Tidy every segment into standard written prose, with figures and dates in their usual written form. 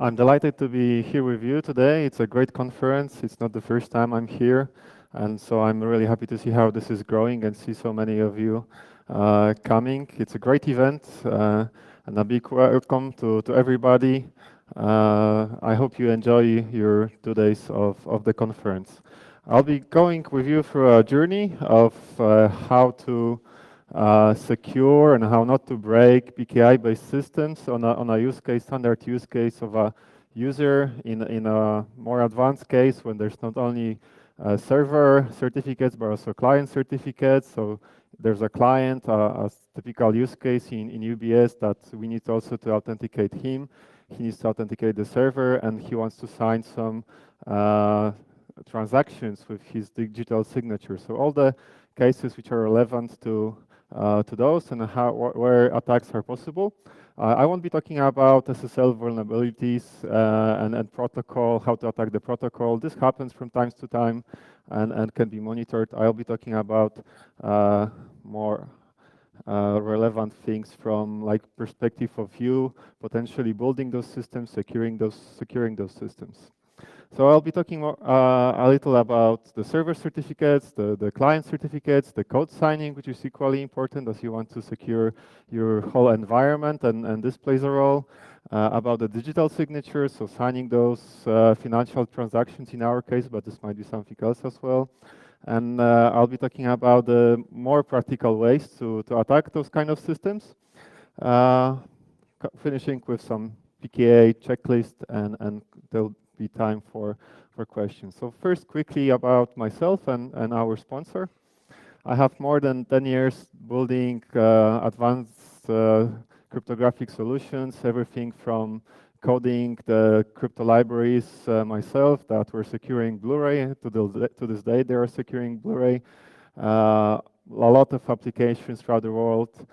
I'm delighted to be here with you today. It's a great conference. It's not the first time I'm here, and so I'm really happy to see how this is growing and see so many of you coming. It's a great event, and a big welcome to everybody. I hope you enjoy your 2 days of the conference. I'll be going with you through a journey of how to secure and how not to break PKI-based systems on a use case, standard use case of a user in a more advanced case when there's not only server certificates but also client certificates. So there's a client, a typical use case in UBS that we need also to authenticate him. He needs to authenticate the server, and he wants to sign some transactions with his digital signature. So all the cases which are relevant to those and where attacks are possible. I won't be talking about SSL vulnerabilities and protocol, how to attack the protocol. This happens from time to time and can be monitored. I'll be talking about more relevant things from like perspective of you, potentially building those systems, securing those systems. So I'll be talking a little about the server certificates, the client certificates, the code signing, which is equally important as you want to secure your whole environment, and this plays a role. About the digital signatures, so signing those financial transactions in our case, but this might be something else as well. And I'll be talking about the more practical ways to attack those kind of systems. Finishing with some PKA checklist, and there'll be time for questions. So first, quickly about myself and our sponsor. I have more than 10 years building advanced cryptographic solutions, everything from coding the crypto libraries myself that were securing Blu-ray. To this day, they are securing Blu-ray. A lot of applications throughout the world.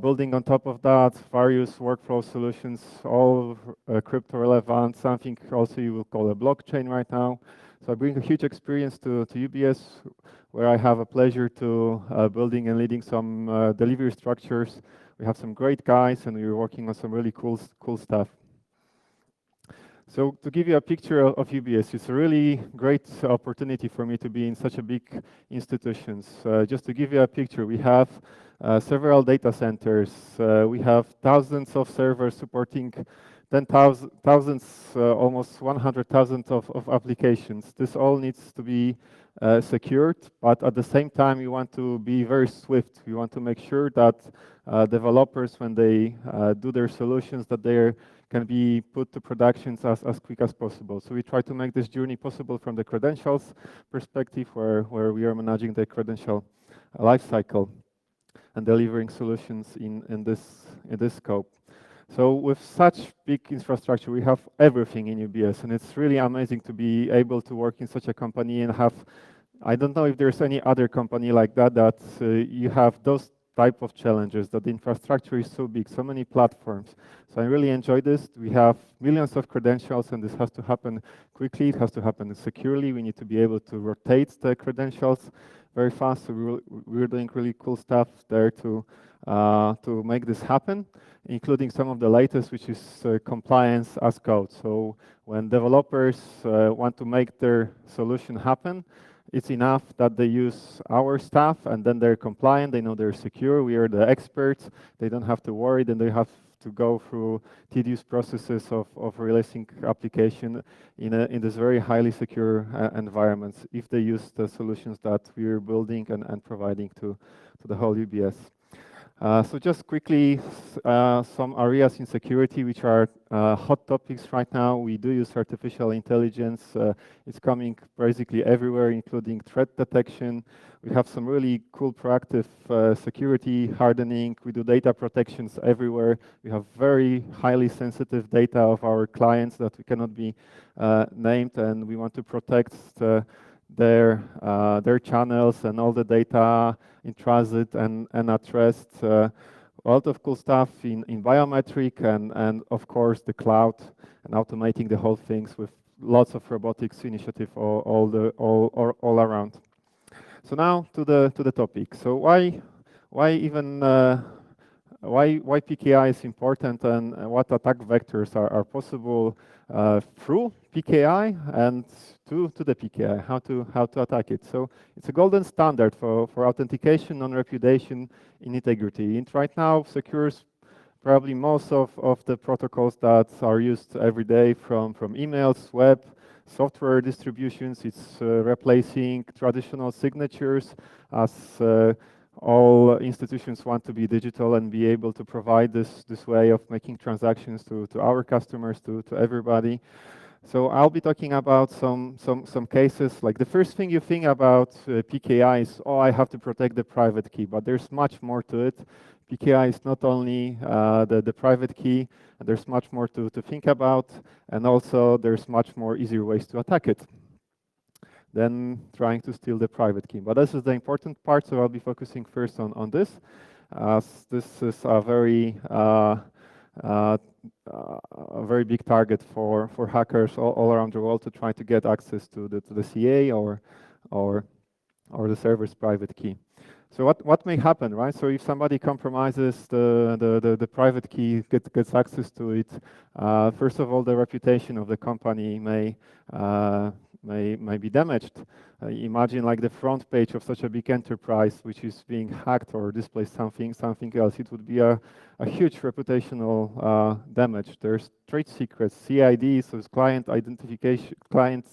Building on top of that, various workflow solutions, all crypto relevant, something also you will call a blockchain right now. So I bring a huge experience to UBS, where I have a pleasure to building and leading some delivery structures. We have some great guys, and we're working on some really cool stuff. So to give you a picture of UBS, it's a really great opportunity for me to be in such a big institutions. Just to give you a picture, we have several data centers. We have thousands of servers supporting thousands, almost 100,000 of applications. This all needs to be secured, but at the same time, we want to be very swift. We want to make sure that developers, when they do their solutions, that they can be put to productions as quick as possible. So we try to make this journey possible from the credentials perspective, where we are managing the credential lifecycle and delivering solutions in this scope. So with such big infrastructure, we have everything in UBS, and it's really amazing to be able to work in such a company and have, I don't know if there's any other company like that you have those type of challenges, that the infrastructure is so big, so many platforms. So I really enjoy this. We have millions of credentials, and this has to happen quickly. It has to happen securely. We need to be able to rotate the credentials very fast. So we're doing really cool stuff there to make this happen, including some of the latest, which is compliance as code. So when developers want to make their solution happen, it's enough that they use our stuff, and then they're compliant, they know they're secure, we are the experts, they don't have to worry, then they have to go through tedious processes of releasing application in this very highly secure environments if they use the solutions that we're building and providing to the whole UBS. So just quickly, some areas in security which are hot topics right now. We do use artificial intelligence. It's coming basically everywhere, including threat detection. We have some really cool proactive security hardening. We do data protections everywhere. We have very highly sensitive data of our clients that we cannot be named, and we want to protect their channels and all the data in transit and at rest. A lot of cool stuff in biometric and of course the cloud and automating the whole things with lots of robotics initiative all around. So now to the topic. So why even why PKI is important and what attack vectors are possible through PKI and to the PKI, how to attack it. So it's a golden standard for authentication, non-repudiation, in integrity. It right now secures probably most of the protocols that are used every day from emails, web, software distributions. It's replacing traditional signatures as all institutions want to be digital and be able to provide this way of making transactions to our customers, to everybody. So I'll be talking about some cases. Like the first thing you think about PKI is, oh, I have to protect the private key, but there's much more to it. PKI is not only the private key, there's much more to think about, and also there's much more easier ways to attack it than trying to steal the private key. But this is the important part, so I'll be focusing first on this, as this is a very big target for hackers all around the world to try to get access to the CA or the server's private key. So what may happen, right? So if somebody compromises the private key, gets access to it, first of all, the reputation of the company may be damaged. Imagine like the front page of such a big enterprise which is being hacked or displays something else. It would be a huge reputational damage. There's trade secrets, CID, so it's client identification, client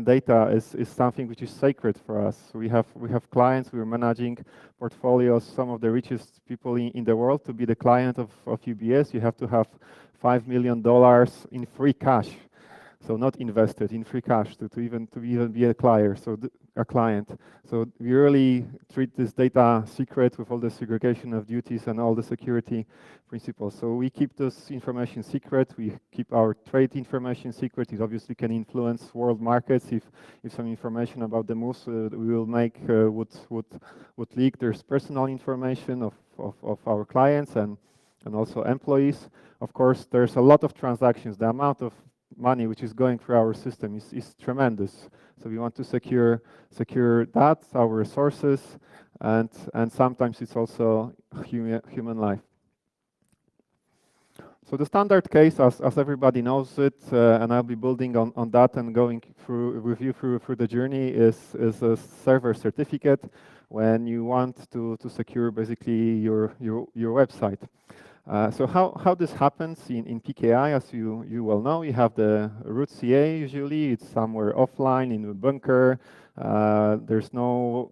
data is something which is sacred for us. We have clients. We're managing portfolios. Some of the richest people in the world. To be the client of UBS, you have to have $5 million in free cash. So not invested, in free cash to even be a client. So a client. So we really treat this data secret with all the segregation of duties and all the security principles. So we keep this information secret. We keep our trade information secret. It obviously can influence world markets if some information about the moves we will make would leak. There's personal information of our clients and also employees. Of course, there's a lot of transactions. The amount of money which is going through our system is tremendous. So we want to secure that, our resources, and sometimes it's also human life. So the standard case, as everybody knows it, and I'll be building on that and going with you through the journey, is a server certificate when you want to secure basically your website. So how this happens in PKI, as you well know, you have the root CA usually. It's somewhere offline in a bunker. There's no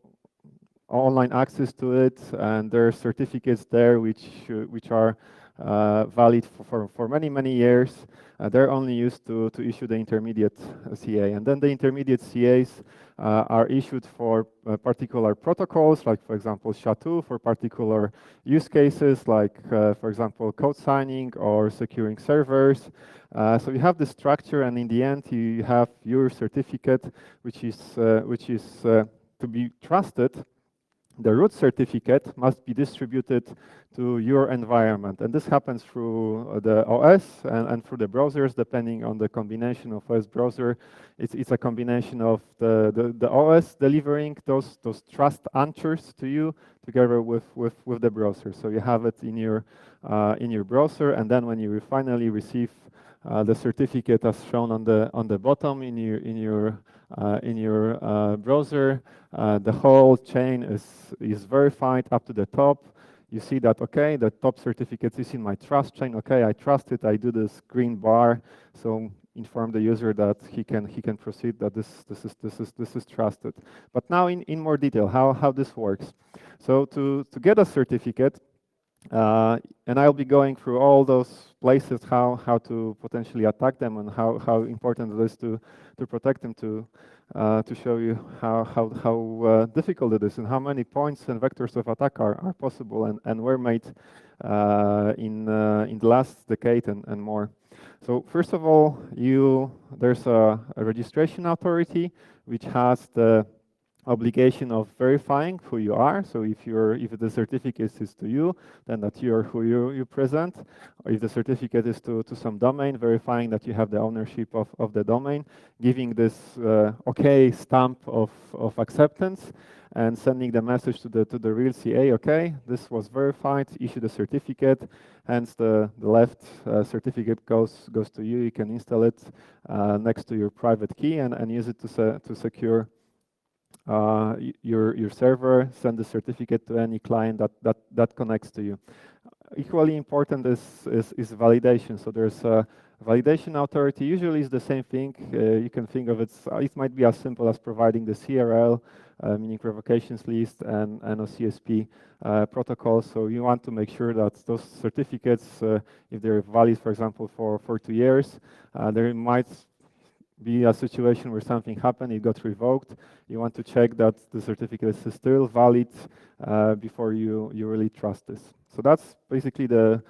online access to it, and there are certificates there which are valid for many years. They're only used to issue the intermediate CA, and then the intermediate CAs are issued for particular protocols, like for example SHA-2, for particular use cases, like for example code signing or securing servers. So you have the structure, and in the end you have your certificate, which is to be trusted. The root certificate must be distributed to your environment, and this happens through the OS and through the browsers, depending on the combination of OS browser. It's a combination of the OS delivering those trust answers to you together with the browser. So you have it in your browser, and then when you finally receive the certificate as shown on the bottom in your browser, the whole chain is verified up to the top. You see that, okay, the top certificate is in my trust chain. Okay, I trust it. I do this green bar, so inform the user that he can proceed, that this is trusted. But now in more detail, how this works. So to get a certificate, and I'll be going through all those places, how to potentially attack them, and how important it is to protect them, to show you how difficult it is and how many points and vectors of attack are possible and were made in the last decade and more. So first of all, there's a registration authority which has the obligation of verifying who you are. So if the certificate is to you, then that you're who you present. Or if the certificate is to some domain, verifying that you have the ownership of the domain, giving this okay stamp of of acceptance and sending the message to the real CA, okay, this was verified, issue the certificate, hence the left certificate goes to you. You can install it next to your private key and use it to secure your server, send the certificate to any client that connects to you. Equally important is validation. So there's a validation authority. Usually is the same thing. You can think of it might be as simple as providing the CRL, meaning revocations list, and a CSP protocol. So you want to make sure that those certificates, if they're valid, for example, for 2 years, there might be a situation where something happened, it got revoked. You want to check that the certificate is still valid before you really trust this. So that's basically the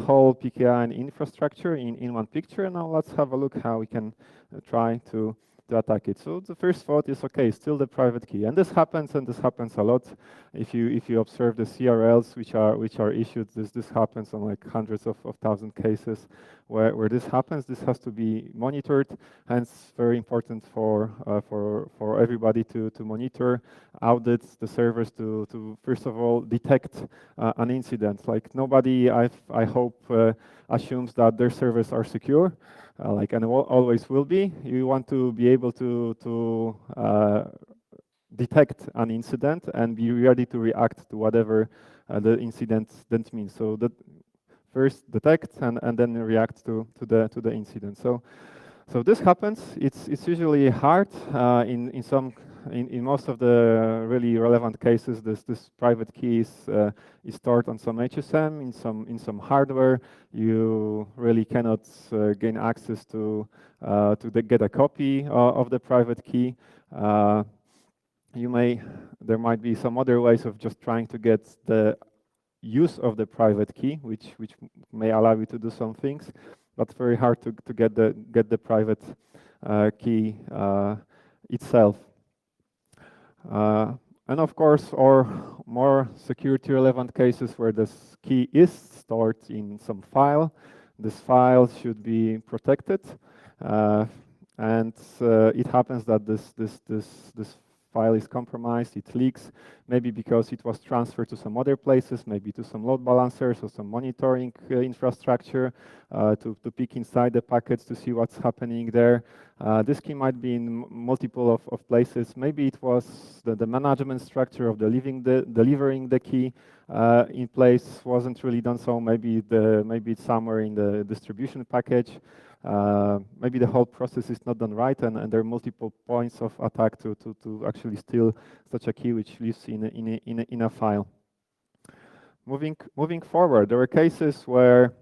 whole PKI and infrastructure in one picture. Now let's have a look how we can try to attack it. So the first thought is, okay, still the private key, and this happens a lot. If you observe the CRLs which are issued, this happens on like hundreds of thousand cases where this happens. This has to be monitored, hence very important for everybody to monitor, audit the servers to first of all detect an incident. Like nobody, I hope, assumes that their servers are secure. Like and always will be. You want to be able to detect an incident and be ready to react to whatever the incident means. So that first detect and then react to the incident. So this happens. It's usually hard in most of the really relevant cases. This private key is stored on some HSM in some hardware. You really cannot gain access to get a copy of the private key. There might be some other ways of just trying to get the use of the private key, which may allow you to do some things, but very hard to get the private key itself. And of course, or more security relevant cases where this key is stored in some file. This file should be protected, and it happens that this file is compromised, it leaks, maybe because it was transferred to some other places, maybe to some load balancers or some monitoring infrastructure to peek inside the packets to see what's happening there. This key might be in multiple of places. Maybe it was the management structure of delivering the key in place wasn't really done so. Maybe it's somewhere in the distribution package. Maybe the whole process is not done right, and there are multiple points of attack to actually steal such a key which lives in a file. Moving forward, there were cases where,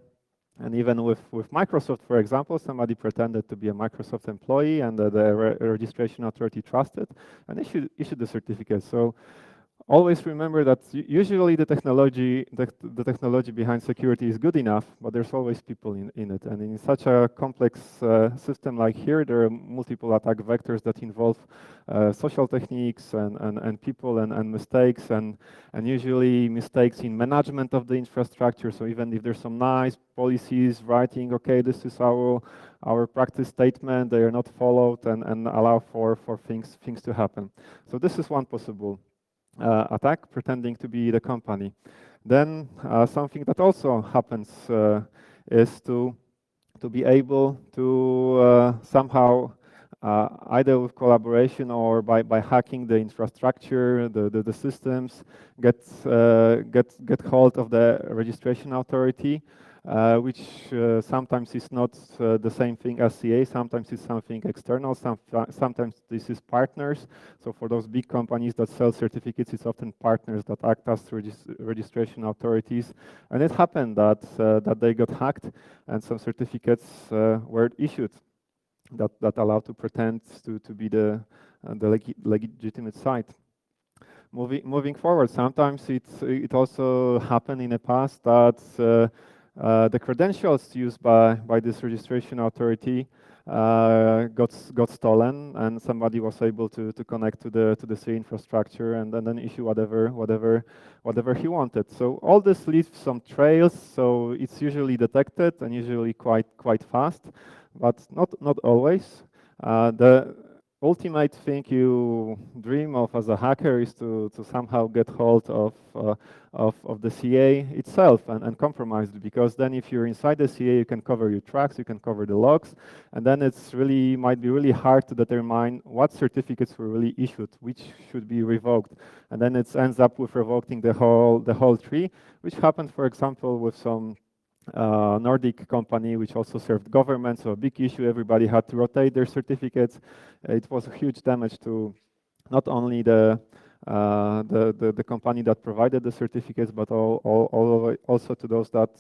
and even with Microsoft, for example, somebody pretended to be a Microsoft employee, and the registration authority trusted and issued the certificate. So always remember that usually the technology behind security is good enough, but there's always people in it. And in such a complex system like here, there are multiple attack vectors that involve social techniques and people and mistakes, and usually mistakes in management of the infrastructure. So even if there's some nice policies writing, okay, this is our practice statement, they are not followed and allow for things to happen. So this is one possible attack, pretending to be the company. Then something that also happens is to be able to somehow either with collaboration or by hacking the infrastructure, the systems, get hold of the registration authority, which sometimes is not the same thing as CA, sometimes it's something external, sometimes this is partners. So for those big companies that sell certificates, it's often partners that act as registration authorities. And it happened that they got hacked and some certificates were issued that allow to pretend to be the legitimate site. Moving forward, sometimes it also happened in the past that the credentials used by this registration authority got stolen, and somebody was able to connect to the C infrastructure and then issue whatever he wanted. So all this leaves some trails. So it's usually detected and usually quite fast, but not always. The ultimate thing you dream of as a hacker is to somehow get hold of the CA itself and compromise it, because then if you're inside the CA, you can cover your tracks, you can cover the logs, and then it's really might be really hard to determine what certificates were really issued, which should be revoked, and then it ends up with revoking the whole tree, which happened, for example, with some Nordic company which also served government, so a big issue. Everybody had to rotate their certificates. It was a huge damage to not only the company that provided the certificates, but also to those that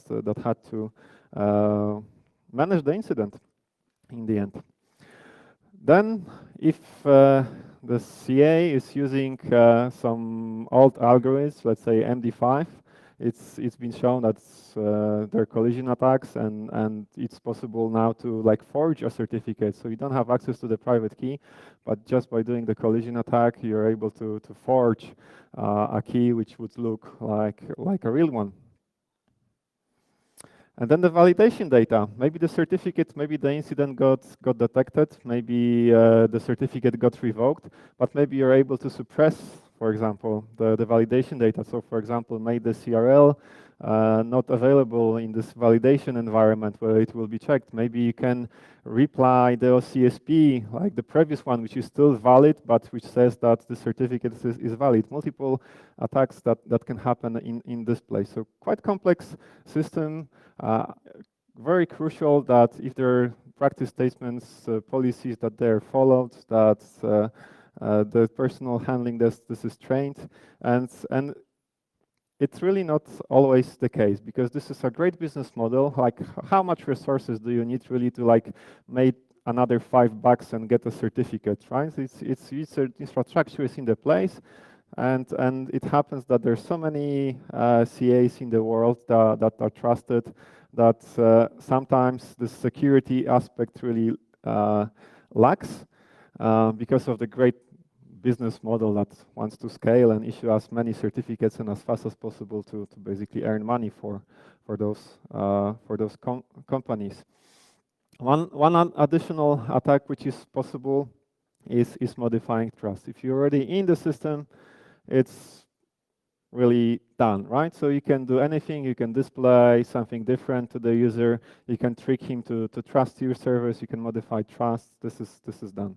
had to manage the incident in the end. Then, if the CA is using some old algorithms, let's say MD5, it's been shown that there are collision attacks, and it's possible now to like forge a certificate. So you don't have access to the private key, but just by doing the collision attack, you're able to forge a key which would look like a real one. And then the validation data. Maybe the certificate, maybe the incident got detected, maybe the certificate got revoked, but maybe you're able to suppress, for example, the validation data. So, for example, made the CRL not available in this validation environment where it will be checked. Maybe you can reply the CSP, like the previous one, which is still valid, but which says that the certificate is valid. Multiple attacks that can happen in this place. So quite complex system. Very crucial that if there are practice statements, policies that they're followed, that the personnel handling this is trained, and it's really not always the case, because this is a great business model. Like, how much resources do you need really to like make another $5 and get a certificate, right? It's infrastructure is in the place, and it happens that there's so many CAs in the world that are trusted that sometimes the security aspect really lacks because of the great business model that wants to scale and issue as many certificates and as fast as possible to basically earn money for those companies. One additional attack which is possible is modifying trust. If you're already in the system, it's really done, right? So you can do anything. You can display something different to the user. You can trick him to trust your service. You can modify trust. This is done.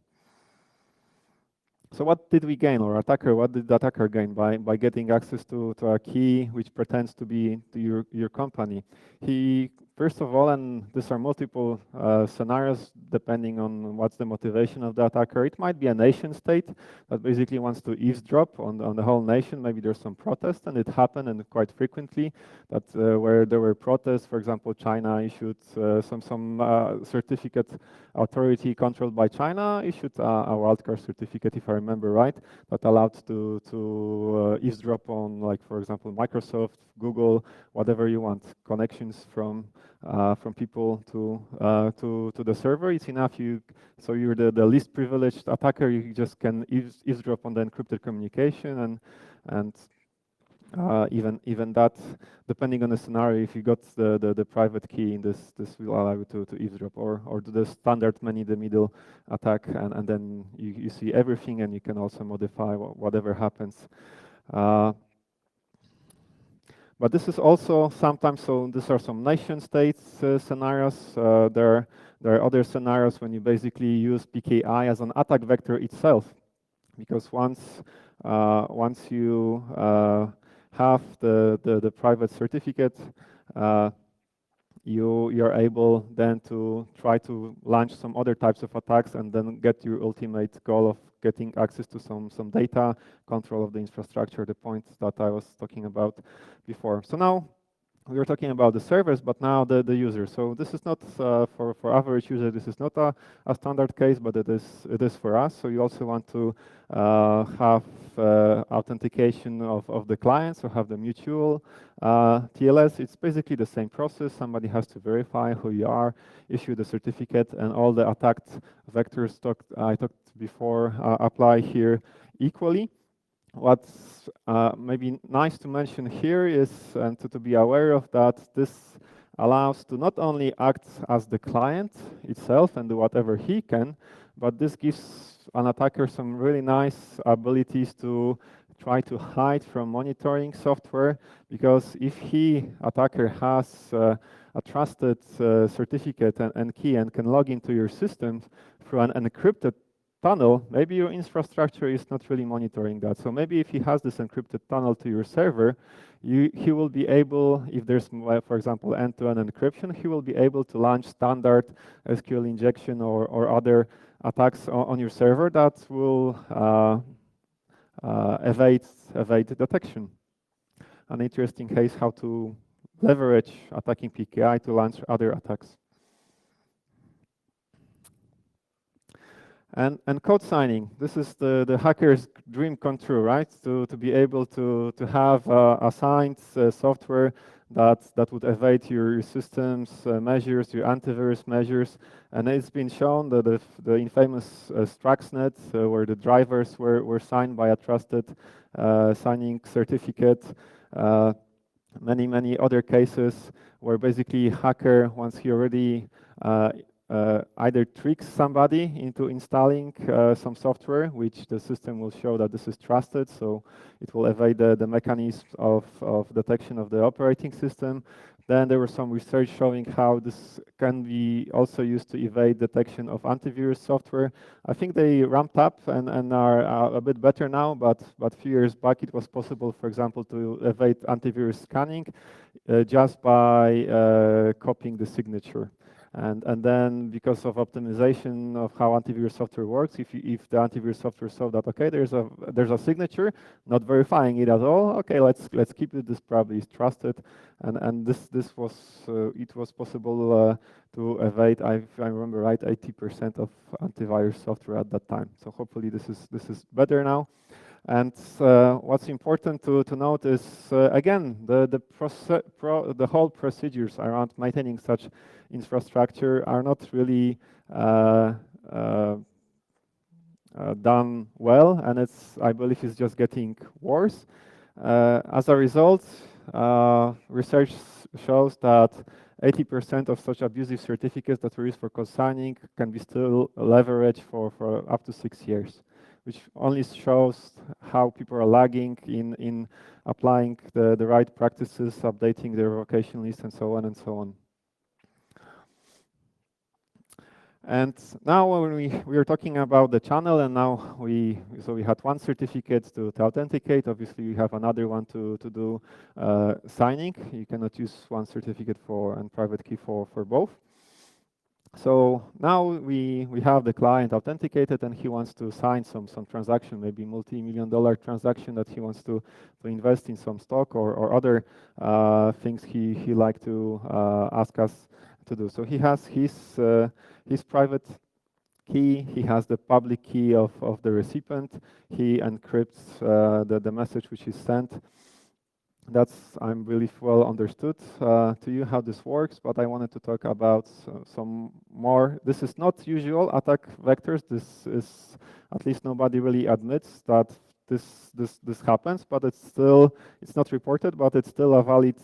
So what did we gain, or what did the attacker gain by getting access to a key which pretends to be to your company? He, first of all, and these are multiple scenarios depending on what's the motivation of the attacker. It might be a nation state that basically wants to eavesdrop on the whole nation. Maybe there's some protest, and it happened, and quite frequently, that where there were protests, for example, China issued some certificate authority controlled by China issued a wildcard certificate, if I remember right, that allowed to eavesdrop on, like, for example, Microsoft, Google, whatever you want, connections from people to the server. It's enough. So you're the least privileged attacker. You just can eavesdrop on the encrypted communication, and even that, depending on the scenario, if you got the private key in this will allow you to eavesdrop, or do the standard man-in-the-middle attack, and then you see everything, and you can also modify whatever happens. But this is also sometimes, so these are some nation states scenarios. There are other scenarios when you basically use PKI as an attack vector itself, because once you have the private certificate, you're able then to try to launch some other types of attacks, and then get your ultimate goal of getting access to some data, control of the infrastructure, the point that I was talking about before. So now we were talking about the servers, but now the user. So this is not for average user. This is not a standard case, but it is for us. So you also want to have authentication of the client, so have the mutual TLS. It's basically the same process. Somebody has to verify who you are, issue the certificate, and all the attacked vectors I talked before apply here equally. What's maybe nice to mention here is, and to be aware of that, this allows to not only act as the client itself and do whatever he can, but this gives an attacker some really nice abilities to try to hide from monitoring software, because if attacker has a trusted certificate and key and can log into your systems through an encrypted tunnel, maybe your infrastructure is not really monitoring that. So maybe if he has this encrypted tunnel to your server, he will be able, if there's, for example, end-to-end encryption, he will be able to launch standard SQL injection or other attacks on your server that will evade detection. An interesting case how to leverage attacking PKI to launch other attacks. And code signing, this is the hacker's dream come true, right? To be able to have assigned software that would evade your systems measures, your antivirus measures. And it's been shown that the infamous Stuxnet, where the drivers were signed by a trusted signing certificate. Many other cases where basically hacker, once he already either tricks somebody into installing some software, which the system will show that this is trusted, so it will evade the mechanism of detection of the operating system. Then there was some research showing how this can be also used to evade detection of antivirus software. I think they ramped up and are a bit better now, but a few years back it was possible, for example, to evade antivirus scanning just by copying the signature. And then because of optimization of how antivirus software works, if the antivirus software saw that okay, there's a signature, not verifying it at all, okay, let's keep it. This probably is trusted, and this was it was possible to evade. I remember right, 80% of antivirus software at that time. So hopefully this is better now. And what's important to note is again the whole procedures around maintaining such infrastructure are not really done well, and I believe it's just getting worse. As a result, research shows that 80% of such abusive certificates that were used for code signing can be still leveraged for up to 6 years, which only shows how people are lagging in applying the right practices, updating their revocation list, and so on and so on. And now when we are talking about the channel, and now we had one certificate to authenticate. Obviously, we have another one to do signing. You cannot use one certificate and private key for both. So now we have the client authenticated, and he wants to sign some transaction, maybe multi-million-dollar transaction that he wants to invest in some stock or other things he like to ask us to do. So he has his private key, he has the public key of the recipient, he encrypts the message which is sent. That's, I'm really well understood to you how this works, but I wanted to talk about some more. This is not usual attack vectors. This is, at least nobody really admits that this happens, but it's not reported, but it's still a valid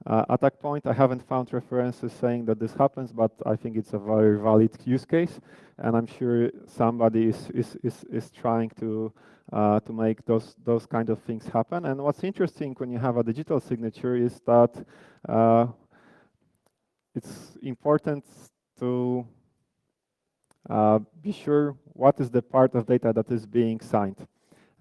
attack point. I haven't found references saying that this happens, but I think it's a very valid use case, and I'm sure somebody is trying to make those kind of things happen. And what's interesting when you have a digital signature is that it's important to be sure what is the part of data that is being signed,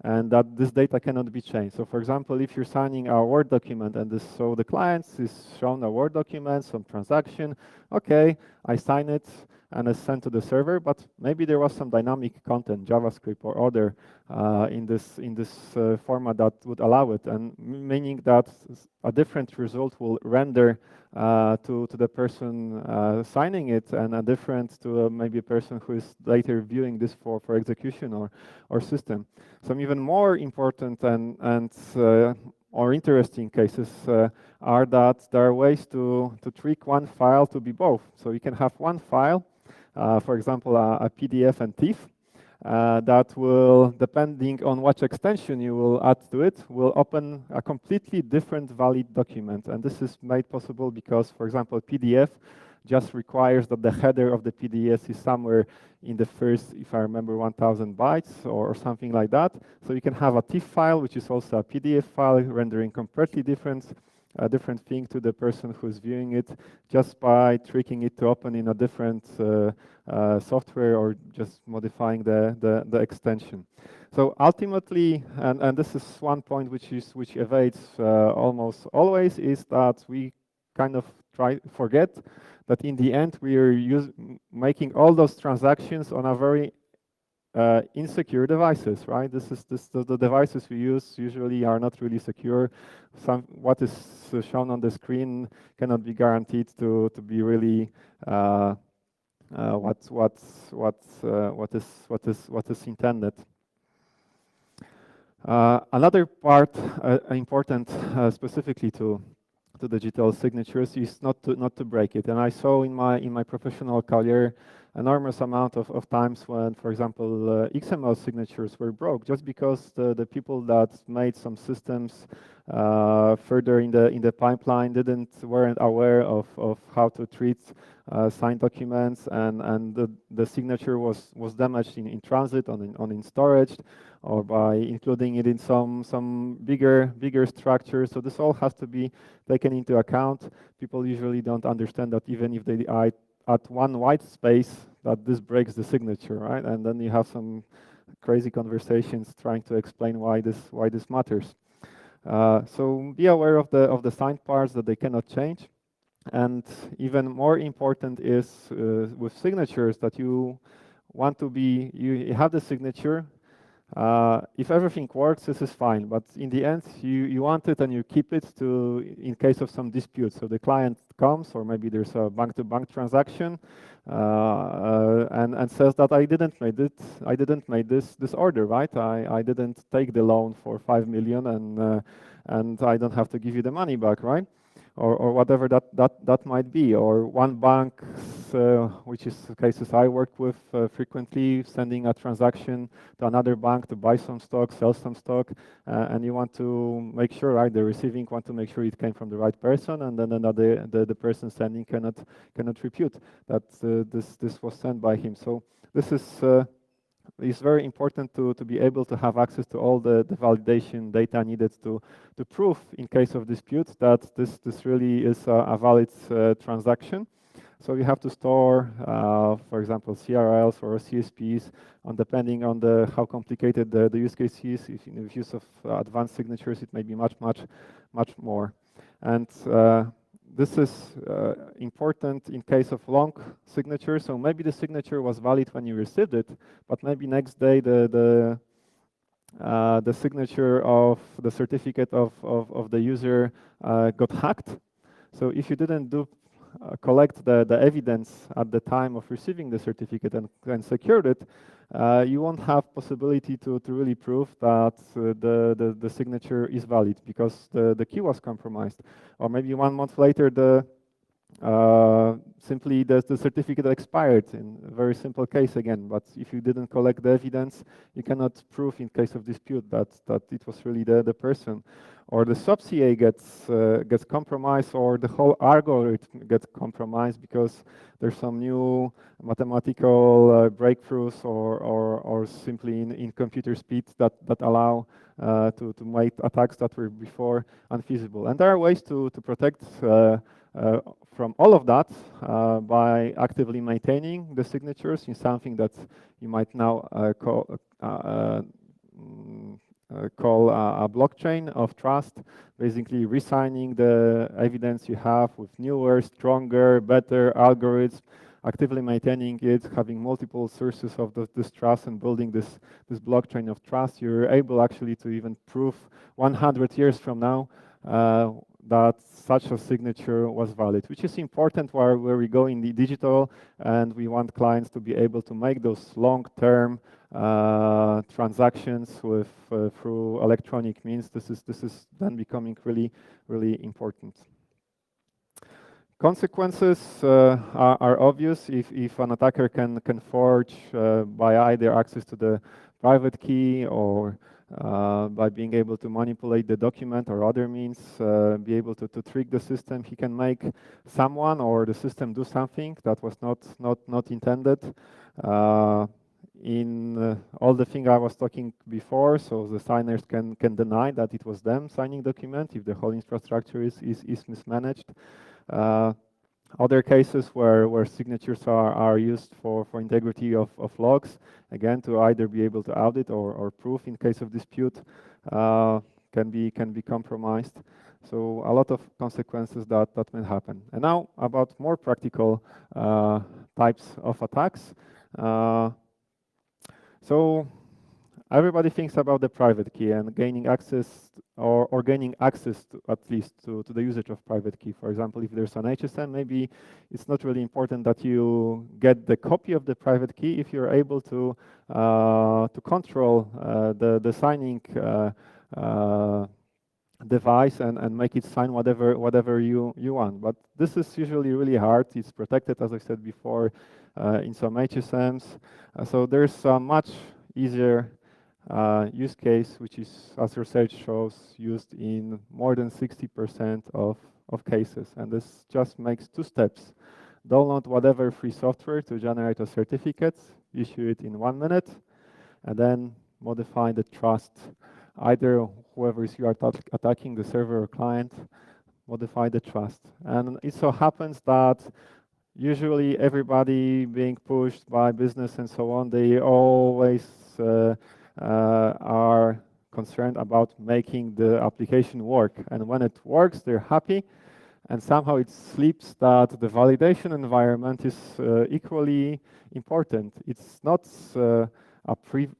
and that this data cannot be changed. So for example, if you're signing a Word document, and so the client is shown a Word document, some transaction, okay, I sign it and it's sent to the server, but maybe there was some dynamic content, JavaScript or other in this format that would allow it, and meaning that a different result will render to the person signing it, and a different to maybe a person who is later viewing this for execution or system. Some even more important and or interesting cases are that there are ways to trick one file to be both. So you can have one file, for example, a PDF and TIFF, that will, depending on which extension you will add to it, will open a completely different valid document. And this is made possible because, for example, PDF just requires that the header of the PDS is somewhere in the first, if I remember, 1000 bytes or something like that. So you can have a TIFF file, which is also a PDF file, rendering completely different a different thing to the person who's viewing it, just by tricking it to open in a different software or just modifying the extension. So ultimately, and this is one point which evades almost always, is that we kind of forget that in the end we are making all those transactions on a very insecure devices, right? The devices we use usually are not really secure. What is shown on the screen cannot be guaranteed to be really what is intended. Another part important specifically to digital signatures is not to break it. And I saw in my professional career enormous amount of times when, for example, XML signatures were broke just because the people that made some systems further in the pipeline weren't aware of how to treat signed documents, and the signature was damaged in transit, in storage, or by including it in some bigger structure. So this all has to be taken into account. People usually don't understand that even if they add one white space, that this breaks the signature, right? And then you have some crazy conversations trying to explain why this matters. So be aware of the signed parts, that they cannot change. And even more important is with signatures that you have the signature. If everything works, this is fine, but in the end, you want it and you keep it in case of some dispute. So the client comes, or maybe there's a bank-to-bank transaction, and says that I didn't make this order, right? I didn't take the loan for 5 million, and I don't have to give you the money back, right? Or whatever that might be. Or one bank, which is cases I work with frequently, sending a transaction to another bank to buy some stock, sell some stock, and you want to make sure, right, the receiving want to make sure it came from the right person, and then the person sending cannot refute that this was sent by him. So this is it's very important to be able to have access to all the validation data needed to prove, in case of dispute, that this really is a valid transaction. So you have to store, for example, CRLs or CSPs, depending on how complicated the use case is. If in the use of advanced signatures, it may be much more. And this is important in case of long signature. So maybe the signature was valid when you received it, but maybe next day the signature of the certificate of the user got hacked. So if you didn't collect the evidence at the time of receiving the certificate and secured it, you won't have possibility to really prove that the signature is valid, because the key was compromised. Or maybe 1 month later, simply the certificate expired, in a very simple case again. But if you didn't collect the evidence, you cannot prove, in case of dispute, that it was really the person. Or the sub-CA gets compromised, or the whole algorithm gets compromised because there's some new mathematical breakthroughs, or simply in computer speed that allow to make attacks that were before unfeasible. And there are ways to protect from all of that by actively maintaining the signatures in something that you might now call a blockchain of trust, basically resigning the evidence you have with newer, stronger, better algorithms, actively maintaining it, having multiple sources of this trust, and building this blockchain of trust. You're able actually to even prove 100 years from now that such a signature was valid, which is important where we go in the digital, and we want clients to be able to make those long-term transactions through electronic means. This is then becoming really important. Consequences are obvious if an attacker can forge by either access to the private key, or by being able to manipulate the document or other means, be able to trick the system. He can make someone or the system do something that was not intended. In all the thing I was talking before, so the signers can deny that it was them signing document if the whole infrastructure is mismanaged. Other cases where signatures are used for integrity of logs, again, to either be able to audit or proof in case of dispute, can be compromised. So a lot of consequences that may happen. And now about more practical types of attacks. So everybody thinks about the private key and gaining access or gaining access to, at least to the usage of private key. For example, if there's an HSM, maybe it's not really important that you get the copy of the private key if you're able to control the signing device and make it sign whatever you want. But this is usually really hard. It's protected, as I said before, in some HSMs. So there's a much easier use case, which is, as research shows, used in more than 60% of cases. And this just makes two steps. Download whatever free software to generate a certificate, issue it in 1 minute, and then modify the trust. Either whoever is you are attacking, the server or client, modify the trust. And it so happens that usually everybody being pushed by business and so on, they always are concerned about making the application work. And when it works, they're happy. And somehow it slips that the validation environment is equally important. It's not a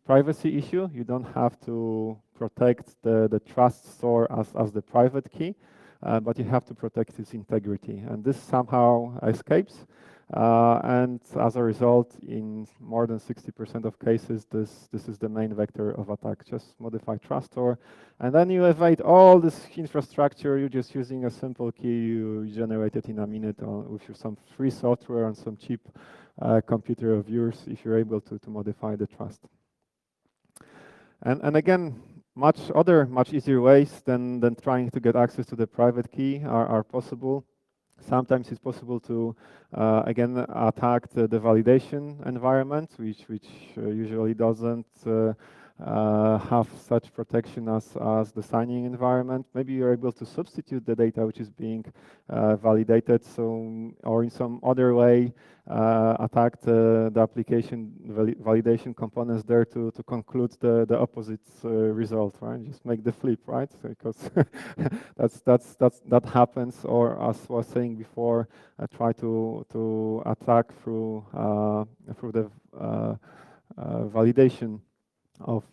privacy issue. You don't have to protect the trust store as the private key, but you have to protect its integrity. And this somehow escapes. And as a result, in more than 60% of cases, this is the main vector of attack. Just modify trust store, and then you evade all this infrastructure. You're just using a simple key you generated in a minute with some free software on some cheap computer of yours, if you're able to modify the trust. And again, much easier ways than trying to get access to the private key are possible. Sometimes it's possible to, again, attack the validation environment, which usually doesn't have such protection as the signing environment. Maybe you're able to substitute the data which is being validated, so or in some other way attack the application validation components there to conclude the opposite result, right? Just make the flip, right? Because that happens. Or as I was saying before, try to attack through the validation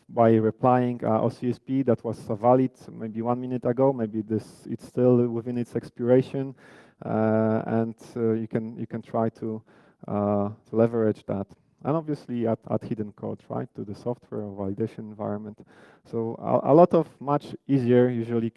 by replying OCSP that was valid maybe 1 minute ago. Maybe it's still within its expiration, and you can try to leverage that. And obviously add hidden code, right, to the software or validation environment. So a lot of much easier usually